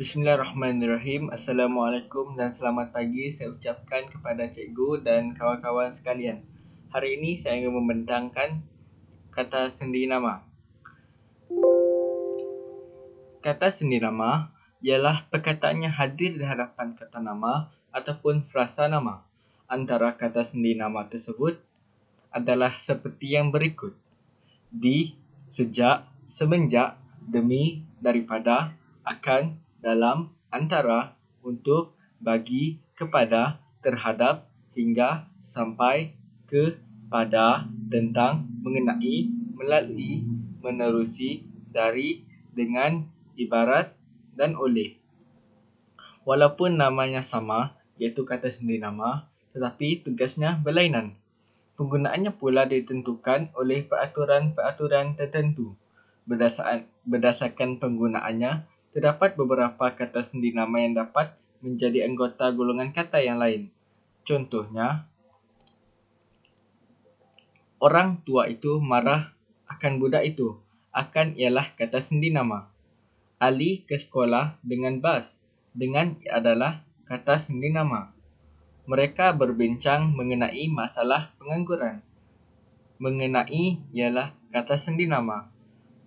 Bismillahirrahmanirrahim. Assalamualaikum dan selamat pagi saya ucapkan kepada cikgu dan kawan-kawan sekalian. Hari ini saya ingin membentangkan kata sendi nama. Kata sendi nama ialah perkataan yang hadir di hadapan kata nama ataupun frasa nama. Antara kata sendi nama tersebut adalah seperti yang berikut. Di, sejak, semenjak, demi, daripada, akan, dalam, antara, untuk, bagi, kepada, terhadap, hingga, sampai, ke, pada, tentang, mengenai, melalui, menerusi, dari, dengan, ibarat, dan oleh. Walaupun namanya sama, iaitu kata sendi nama, tetapi tugasnya berlainan. Penggunaannya pula ditentukan oleh peraturan-peraturan tertentu. Berdasarkan penggunaannya, terdapat beberapa kata sendi nama yang dapat menjadi anggota golongan kata yang lain. Contohnya, orang tua itu marah akan budak itu. Akan ialah kata sendi nama. Ali ke sekolah dengan bas. Dengan adalah kata sendi nama. Mereka berbincang mengenai masalah pengangguran. Mengenai ialah kata sendi nama.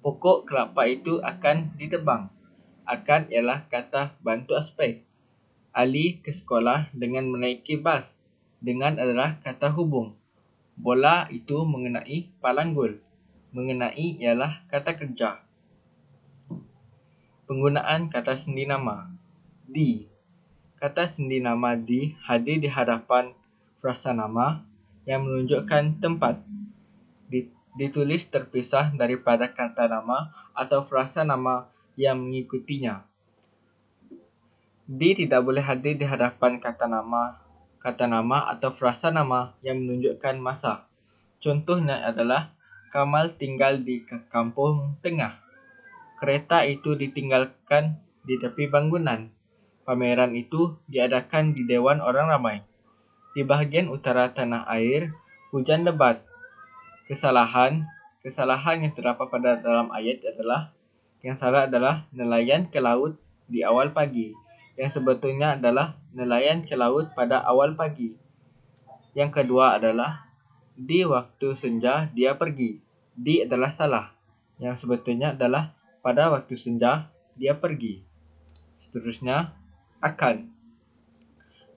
Pokok kelapa itu akan ditebang. Akan ialah kata bantu aspek. Ali ke sekolah dengan menaiki bas. Dengan adalah kata hubung. Bola itu mengenai palanggul. Mengenai ialah kata kerja. Penggunaan kata sendi nama. Di. Kata sendi nama di hadir di hadapan frasa nama yang menunjukkan tempat. Ditulis terpisah daripada kata nama atau frasa nama yang mengikutinya. Di tidak boleh hadir di hadapan kata nama atau frasa nama yang menunjukkan masa. Contohnya adalah Kamal tinggal di kampung tengah. Kereta itu ditinggalkan di tepi bangunan. Pameran itu diadakan di Dewan Orang Ramai. Di bahagian utara tanah air, hujan lebat. Kesalahan yang terdapat pada dalam ayat adalah yang salah adalah nelayan ke laut di awal pagi. Yang sebetulnya adalah nelayan ke laut pada awal pagi. Yang kedua adalah di waktu senja dia pergi. Di adalah salah. Yang sebetulnya adalah pada waktu senja dia pergi. Seterusnya, akan.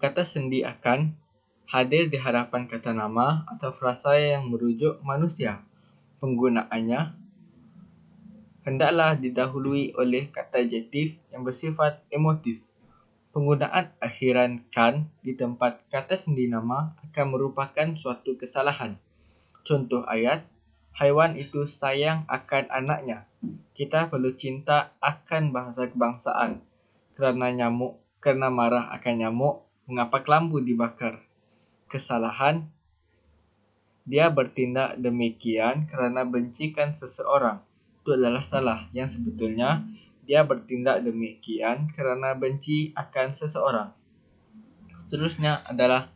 Kata sendi akan hadir di hadapan kata nama atau frasa yang merujuk manusia. Penggunaannya hendaklah didahului oleh kata adjektif yang bersifat emotif. Penggunaan akhiran kan di tempat kata sendi nama akan merupakan suatu kesalahan. Contoh ayat, haiwan itu sayang akan anaknya. Kita perlu cinta akan bahasa kebangsaan. Kerana marah akan nyamuk, mengapa kelambu dibakar? Kesalahan, dia bertindak demikian kerana bencikan seseorang. Itu adalah salah. Yang sebetulnya, dia bertindak demikian kerana benci akan seseorang. Seterusnya adalah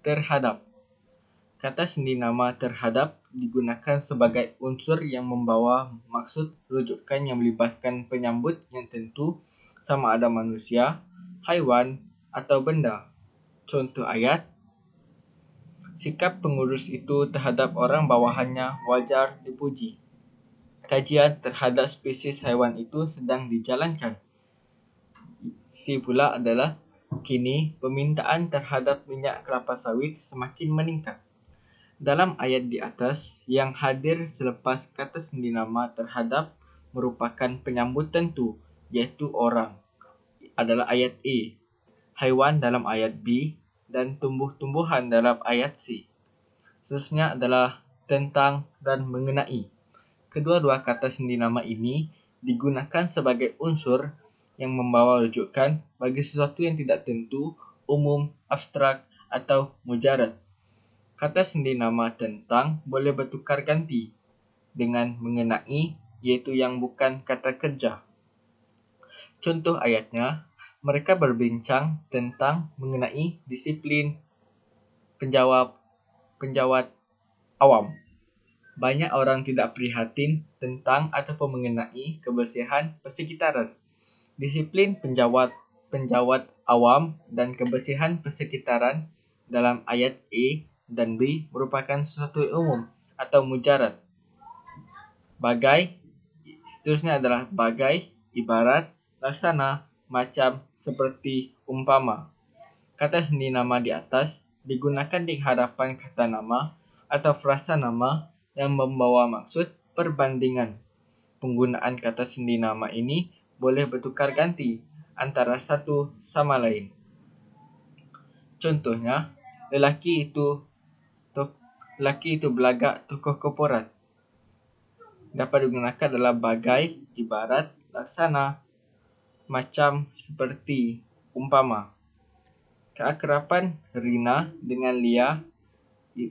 terhadap. Kata sendi nama terhadap digunakan sebagai unsur yang membawa maksud rujukan yang melibatkan penyambut yang tentu sama ada manusia, haiwan atau benda. Contoh ayat, sikap pengurus itu terhadap orang bawahannya wajar dipuji. Kajian terhadap spesies haiwan itu sedang dijalankan. C pula adalah kini permintaan terhadap minyak kelapa sawit semakin meningkat. Dalam ayat di atas, yang hadir selepas kata sendi nama terhadap merupakan penyambut tentu, iaitu orang. Adalah ayat A, haiwan dalam ayat B, dan tumbuh-tumbuhan dalam ayat C. Seterusnya adalah tentang dan mengenai. Kedua-dua kata sendi nama ini digunakan sebagai unsur yang membawa rujukan bagi sesuatu yang tidak tentu, umum, abstrak atau mujarad. Kata sendi nama tentang boleh bertukar ganti dengan mengenai, iaitu yang bukan kata kerja. Contoh ayatnya, mereka berbincang tentang mengenai disiplin penjawat awam. Banyak orang tidak prihatin tentang ataupun mengenai kebersihan persekitaran. Disiplin penjawat awam dan kebersihan persekitaran dalam ayat A dan B merupakan sesuatu yang umum atau mujarad. Seterusnya adalah bagai, ibarat, laksana, macam, seperti, umpama. Kata sendi nama di atas digunakan di hadapan kata nama atau frasa nama yang membawa maksud perbandingan. Penggunaan kata sendi nama ini boleh bertukar ganti antara satu sama lain. Contohnya, lelaki itu belagak tokoh korporat. Dapat digunakan dalam bagai, ibarat, laksana, macam, seperti, umpama. Keakraban Rina dengan Lia,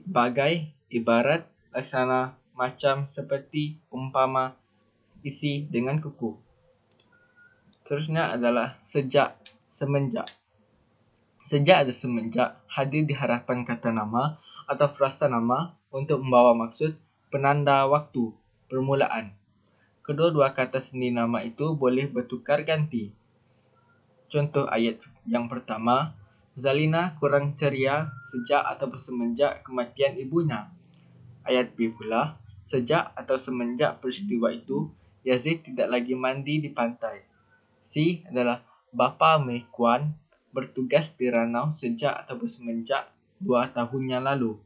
bagai, ibarat, laksana, macam, seperti, umpama, isi dengan kuku. Seterusnya adalah sejak, semenjak. Sejak atau semenjak hadir di hadapan kata nama atau frasa nama untuk membawa maksud penanda waktu, permulaan. Kedua-dua kata sendi nama itu boleh bertukar ganti. Contoh ayat yang pertama, Zalina kurang ceria sejak atau semenjak kematian ibunya. Ayat B pula, sejak atau semenjak peristiwa itu, Yazid tidak lagi mandi di pantai. C adalah bapa Mei Kuan bertugas di Ranau sejak atau semenjak 2 tahun yang lalu.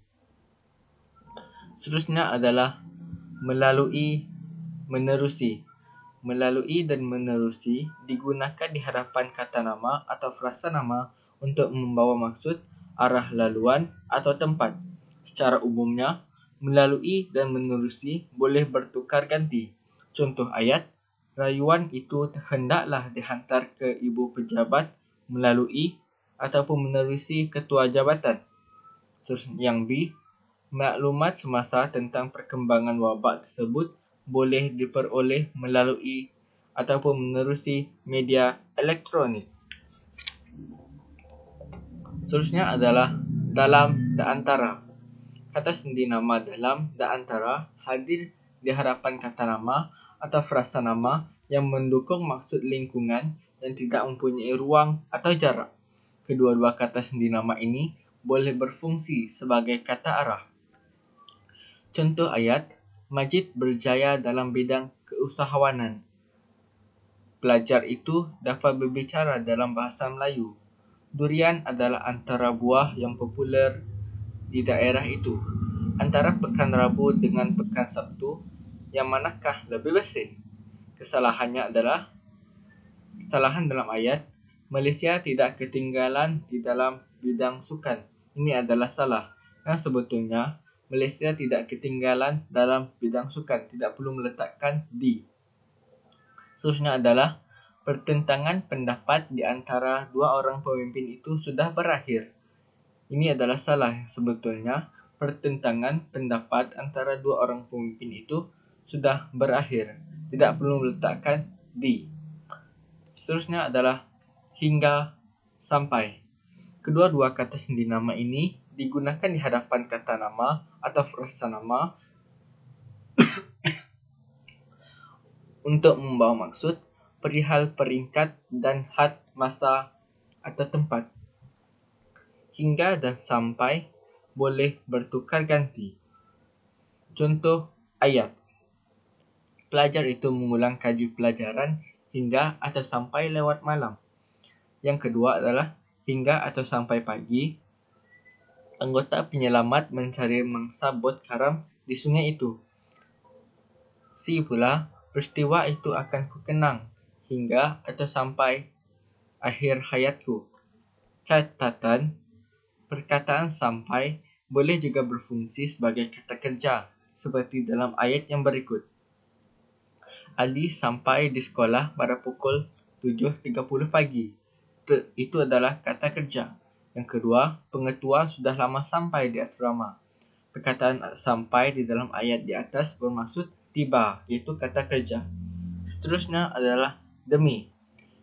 Seterusnya adalah melalui, menerusi. Melalui dan menerusi digunakan di hadapan kata nama atau frasa nama untuk membawa maksud arah laluan atau tempat. Secara umumnya, melalui dan menerusi boleh bertukar ganti. Contoh ayat, rayuan itu hendaklah dihantar ke ibu pejabat melalui ataupun menerusi ketua jabatan. Yang B, maklumat semasa tentang perkembangan wabak tersebut boleh diperoleh melalui ataupun menerusi media elektronik. Seterusnya adalah dalam dan antara. Kata sendi nama dalam dan antara hadir di hadapan kata nama atau frasa nama yang mendukung maksud lingkungan yang tidak mempunyai ruang atau jarak. Kedua-dua kata sendi nama ini boleh berfungsi sebagai kata arah. Contoh ayat, Majid berjaya dalam bidang keusahawanan. Pelajar itu dapat berbicara dalam bahasa Melayu. Durian adalah antara buah yang popular di daerah itu. Antara pekan Rabu dengan pekan Sabtu, yang manakah lebih bersih? Kesalahan dalam ayat, Malaysia tidak ketinggalan di dalam bidang sukan. Ini adalah salah. Yang sebetulnya, Malaysia tidak ketinggalan dalam bidang sukan. Tidak perlu meletakkan di. Seterusnya adalah pertentangan pendapat di antara dua orang pemimpin itu sudah berakhir. Ini adalah salah. Sebetulnya, pertentangan pendapat antara dua orang pemimpin itu sudah berakhir. Tidak perlu meletakkan di. Seterusnya adalah hingga, sampai. Kedua-dua kata sendi nama ini digunakan di hadapan kata nama atau frasa nama untuk membawa maksud perihal peringkat dan had masa atau tempat. Hingga dan sampai boleh bertukar ganti. Contoh ayat, pelajar itu mengulang kaji pelajaran hingga atau sampai lewat malam. Yang kedua adalah hingga atau sampai pagi. Anggota penyelamat mencari mangsa bot karam di sungai itu. C pula, peristiwa itu akan kukenang hingga atau sampai akhir hayatku. Catatan, perkataan sampai boleh juga berfungsi sebagai kata kerja, seperti dalam ayat yang berikut. Ali sampai di sekolah pada pukul 7.30 pagi. Itu adalah kata kerja. Yang kedua, pengetua sudah lama sampai di asrama. Perkataan sampai di dalam ayat di atas bermaksud tiba, iaitu kata kerja. Seterusnya adalah demi.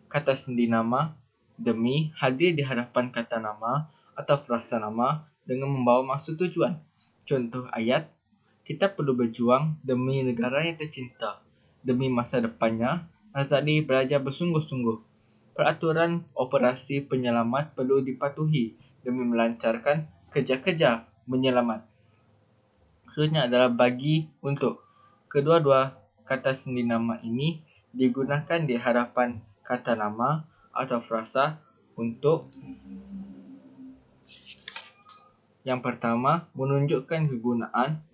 Kata sendi nama demi hadir di hadapan kata nama atau frasa nama dengan membawa maksud tujuan. Contoh ayat, kita perlu berjuang demi negara yang tercinta. Demi masa depannya, Azadi belajar bersungguh-sungguh. peraturan operasi penyelamat perlu dipatuhi demi melancarkan kerja-kerja menyelamat. Seterusnya adalah bagi untuk. Kedua-dua kata sendi nama ini digunakan di hadapan kata nama atau frasa untuk. Yang pertama, menunjukkan kegunaan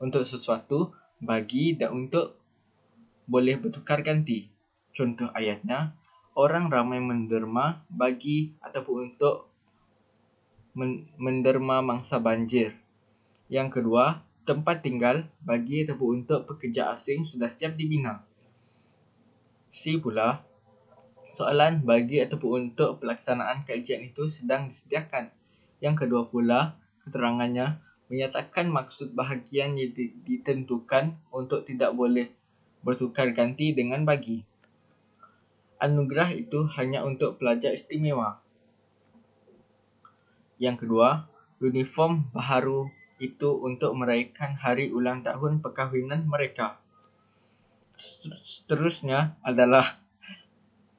untuk sesuatu, bagi dan untuk boleh bertukar ganti. Contoh ayatnya, orang ramai menderma bagi ataupun untuk menderma mangsa banjir. Yang kedua, tempat tinggal bagi ataupun untuk pekerja asing sudah siap dibina. C pula, soalan bagi ataupun untuk pelaksanaan kajian itu sedang disediakan. Yang kedua pula, keterangannya menyatakan maksud bahagian yang ditentukan untuk tidak boleh bertukar ganti dengan bagi. Anugerah itu hanya untuk pelajar istimewa. Yang kedua, uniform baharu itu untuk merayakan hari ulang tahun perkahwinan mereka. Seterusnya adalah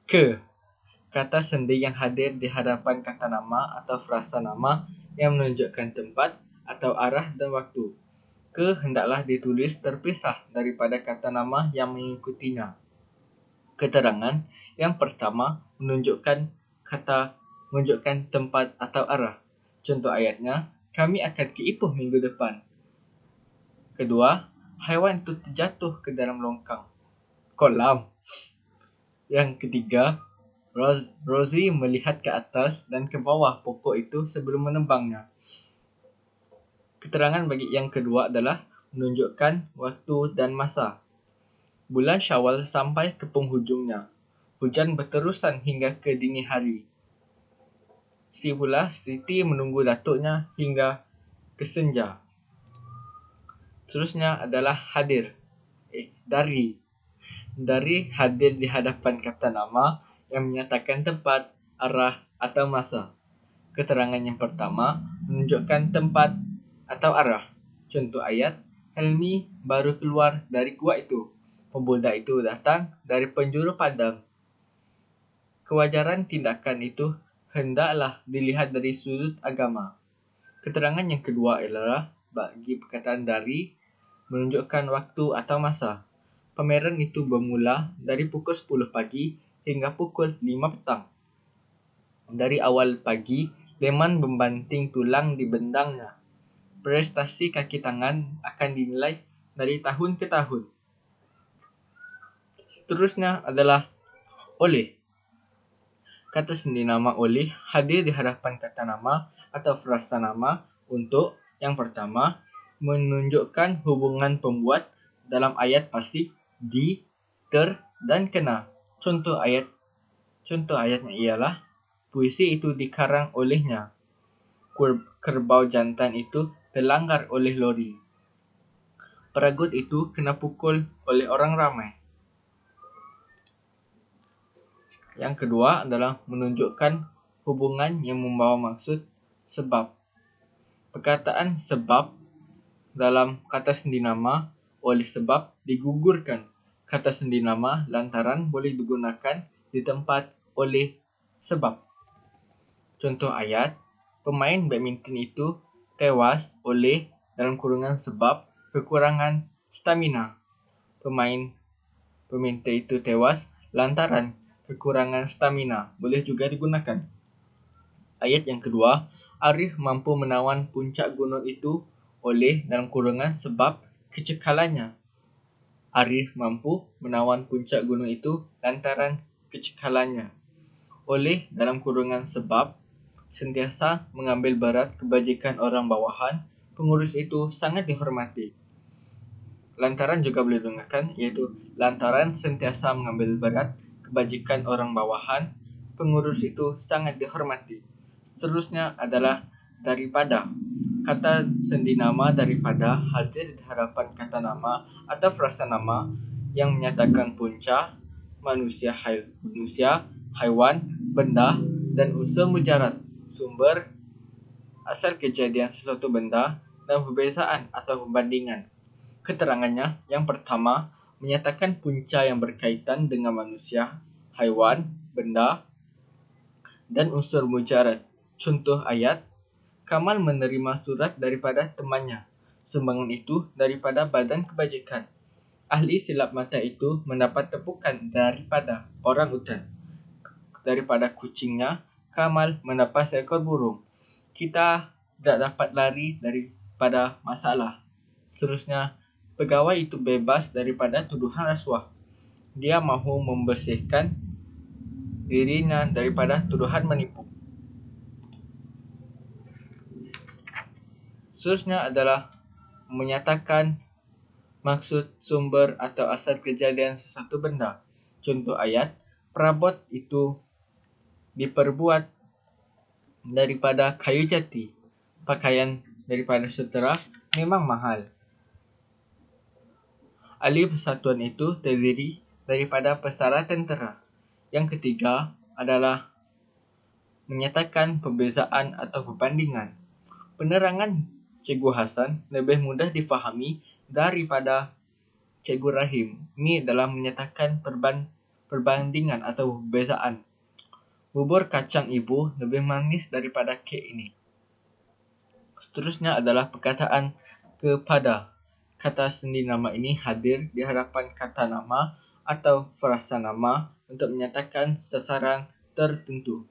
ke. Kata sendi yang hadir di hadapan kata nama atau frasa nama yang menunjukkan tempat atau arah dan waktu. Ke hendaklah ditulis terpisah daripada kata nama yang mengikutinya. Keterangan yang pertama menunjukkan tempat atau arah. Contoh ayatnya, kami akan ke Ipoh minggu depan. Kedua, haiwan itu terjatuh ke dalam kolam. Yang ketiga, Rosie melihat ke atas dan ke bawah pokok itu sebelum menebangnya. Keterangan bagi yang kedua adalah menunjukkan waktu dan masa. Bulan Syawal sampai ke penghujungnya. Hujan berterusan hingga ke dini hari. Siti menunggu datuknya hingga ke senja. Seterusnya adalah dari. Dari hadir di hadapan kata nama yang menyatakan tempat, arah, atau masa. Keterangan yang pertama menunjukkan tempat atau arah. Contoh ayat, Helmi baru keluar dari gua itu. Pemuda itu datang dari penjuru padang. Kewajaran tindakan itu hendaklah dilihat dari sudut agama. Keterangan yang kedua adalah bagi perkataan dari menunjukkan waktu atau masa. Pameran itu bermula dari pukul 10 pagi hingga pukul 5 petang. Dari awal pagi, Leman membanting tulang di bendangnya. Prestasi kaki tangan akan dinilai dari tahun ke tahun. Seterusnya adalah oleh. Kata sendi nama oleh hadir di hadapan kata nama atau frasa nama untuk yang pertama menunjukkan hubungan pembuat dalam ayat pasif di, ter, dan kena. Contoh ayatnya ialah puisi itu dikarang olehnya. Kerbau jantan itu terlanggar oleh lori. Peragut itu kena pukul oleh orang ramai. Yang kedua adalah menunjukkan hubungan yang membawa maksud sebab. Perkataan sebab dalam kata sendi nama oleh sebab digugurkan. Kata sendi nama lantaran boleh digunakan di tempat oleh sebab. Contoh ayat, pemain badminton itu tewas oleh dalam kurungan sebab kekurangan stamina. Pemain badminton itu tewas lantaran kekurangan stamina. Boleh juga digunakan. Ayat yang kedua, Arif mampu menawan puncak gunung itu oleh dalam kurungan sebab kecekalannya. Arif mampu menawan puncak gunung itu lantaran kecekalannya. Oleh dalam kurungan sebab sentiasa mengambil berat kebajikan orang bawahan, pengurus itu sangat dihormati. Lantaran juga boleh digunakan, yaitu lantaran sentiasa mengambil berat kebajikan orang bawahan, pengurus itu sangat dihormati. Seterusnya adalah daripada. Kata sendi nama daripada hadir di hadapan kata nama atau frasa nama yang menyatakan punca, manusia, haiwan, benda, dan unsur mujarad, sumber, asal kejadian sesuatu benda, dan perbezaan atau perbandingan. Keterangannya yang pertama menyatakan punca yang berkaitan dengan manusia, haiwan, benda, dan unsur mujarad. Contoh ayat, Kamal menerima surat daripada temannya. Sumbangan itu daripada Badan Kebajikan. Ahli silap mata itu mendapat tepukan daripada orang utan. Daripada kucingnya, Kamal mendapat seekor burung. Kita tidak dapat lari daripada masalah. Seterusnya, pegawai itu bebas daripada tuduhan rasuah. Dia mahu membersihkan dirinya daripada tuduhan menipu. Seterusnya adalah menyatakan maksud, sumber atau asal kejadian sesuatu benda. Contoh ayat, perabot itu diperbuat daripada kayu jati. Pakaian daripada sutera memang mahal. Ahli persatuan itu terdiri daripada pesara tentera. Yang ketiga adalah menyatakan perbezaan atau perbandingan. Penerangan Cikgu Hasan lebih mudah difahami daripada Cikgu Rahim. Ini adalah menyatakan perbandingan atau perbezaan. Bubur kacang ibu lebih manis daripada kek ini. Seterusnya adalah perkataan kepada. Kata sendi nama ini hadir di hadapan kata nama atau frasa nama untuk menyatakan sasaran tertentu.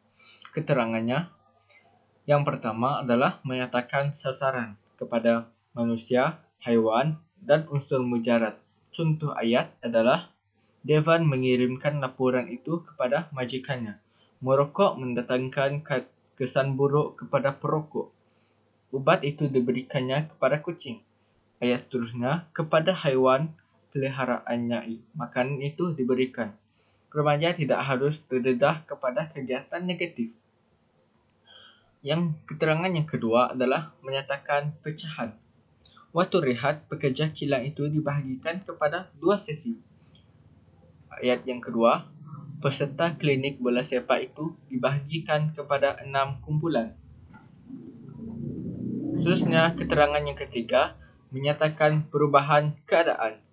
Keterangannya, yang pertama adalah menyatakan sasaran kepada manusia, haiwan, dan unsur mujarad. Contoh ayat adalah, Devan mengirimkan laporan itu kepada majikannya. Merokok mendatangkan kesan buruk kepada perokok. Ubat itu diberikannya kepada kucing. Ayat seterusnya, kepada haiwan peliharaannya makanan itu diberikan. Remaja tidak harus terdedah kepada kegiatan negatif. Yang keterangan yang kedua adalah menyatakan pecahan. Waktu rehat, pekerja kilang itu dibahagikan kepada 2 sesi. Ayat yang kedua, peserta klinik bola sepak itu dibahagikan kepada 6 kumpulan. Seterusnya, keterangan yang ketiga menyatakan perubahan keadaan.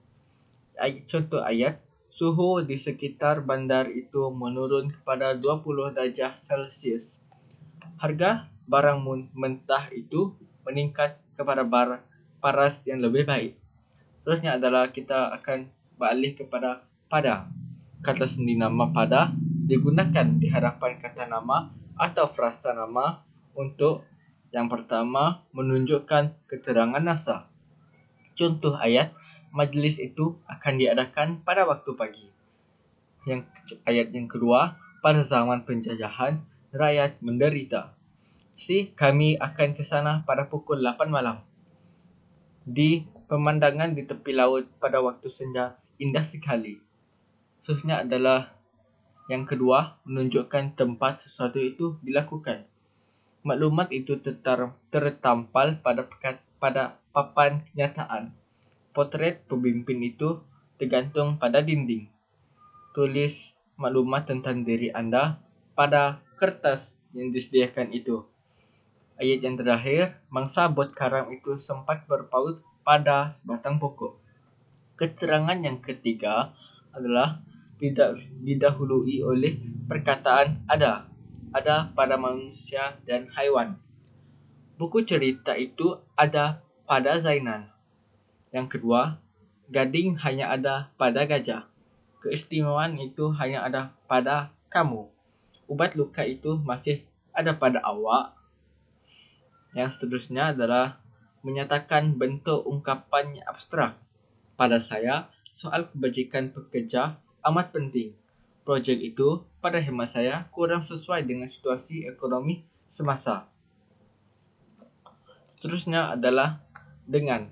Contoh ayat, suhu di sekitar bandar itu menurun kepada 20 darjah Celsius. Harga barang mentah itu meningkat kepada paras yang lebih baik. Seterusnya adalah kita akan beralih kepada pada. Kata sendi nama pada digunakan di hadapan kata nama atau frasa nama untuk yang pertama menunjukkan keterangan nasa. Contoh ayat, majlis itu akan diadakan pada waktu pagi. Ayat yang kedua, pada zaman penjajahan, rakyat menderita. Kami akan ke sana pada pukul 8 malam. Di pemandangan di tepi laut pada waktu senja indah sekali. Seterusnya adalah yang kedua, menunjukkan tempat sesuatu itu dilakukan. Maklumat itu tertampal pada papan kenyataan. Potret pemimpin itu tergantung pada dinding. Tulis maklumat tentang diri anda pada kertas yang disediakan itu. Ayat yang terakhir, mangsa bot karam itu sempat berpaut pada sebatang pokok. Keterangan yang ketiga adalah tidak didahului oleh perkataan ada pada manusia dan haiwan. Buku cerita itu ada pada Zainal. Yang kedua, gading hanya ada pada gajah. Keistimewaan itu hanya ada pada kamu. Ubat luka itu masih ada pada awak. Yang seterusnya adalah menyatakan bentuk ungkapan abstrak. Pada saya, soal kebajikan pekerja amat penting. Projek itu, pada hemat saya, kurang sesuai dengan situasi ekonomi semasa. Seterusnya adalah dengan.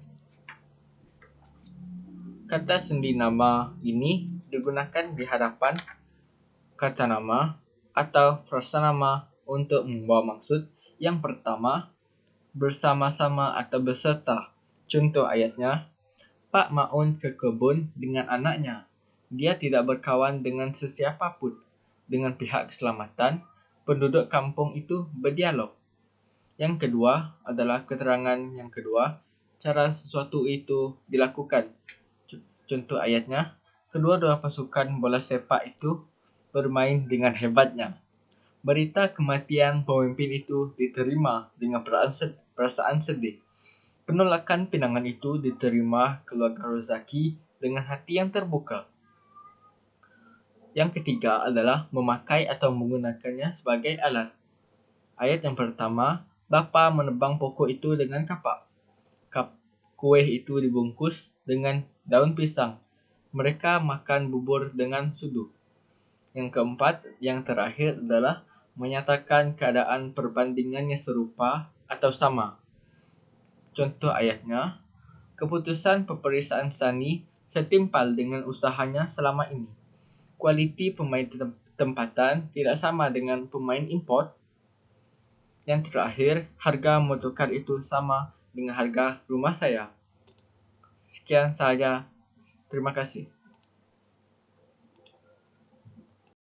Kata sendi nama ini digunakan di hadapan kata nama atau frasa nama untuk membawa maksud. Yang pertama, bersama-sama atau beserta. Contoh ayatnya, Pak Maun ke kebun dengan anaknya. Dia tidak berkawan dengan sesiapa pun. Dengan pihak keselamatan, penduduk kampung itu berdialog. Yang kedua adalah keterangan yang kedua, cara sesuatu itu dilakukan. Contoh ayatnya, kedua-dua pasukan bola sepak itu bermain dengan hebatnya. Berita kematian pemimpin itu diterima dengan perasaan sedih. Penolakan pinangan itu diterima keluarga Rozaki dengan hati yang terbuka. Yang ketiga adalah memakai atau menggunakannya sebagai alat. Ayat yang pertama, bapa menebang pokok itu dengan kapak. Kueh itu dibungkus dengan daun pisang. Mereka makan bubur dengan sudu. Yang keempat, yang terakhir adalah menyatakan keadaan perbandingannya serupa atau sama. Contoh ayatnya, keputusan peperiksaan Sani setimpal dengan usahanya selama ini. Kualiti pemain tempatan tidak sama dengan pemain import. Yang terakhir, harga motorkar itu sama dengan harga rumah saya. Sekian saja. Terima kasih.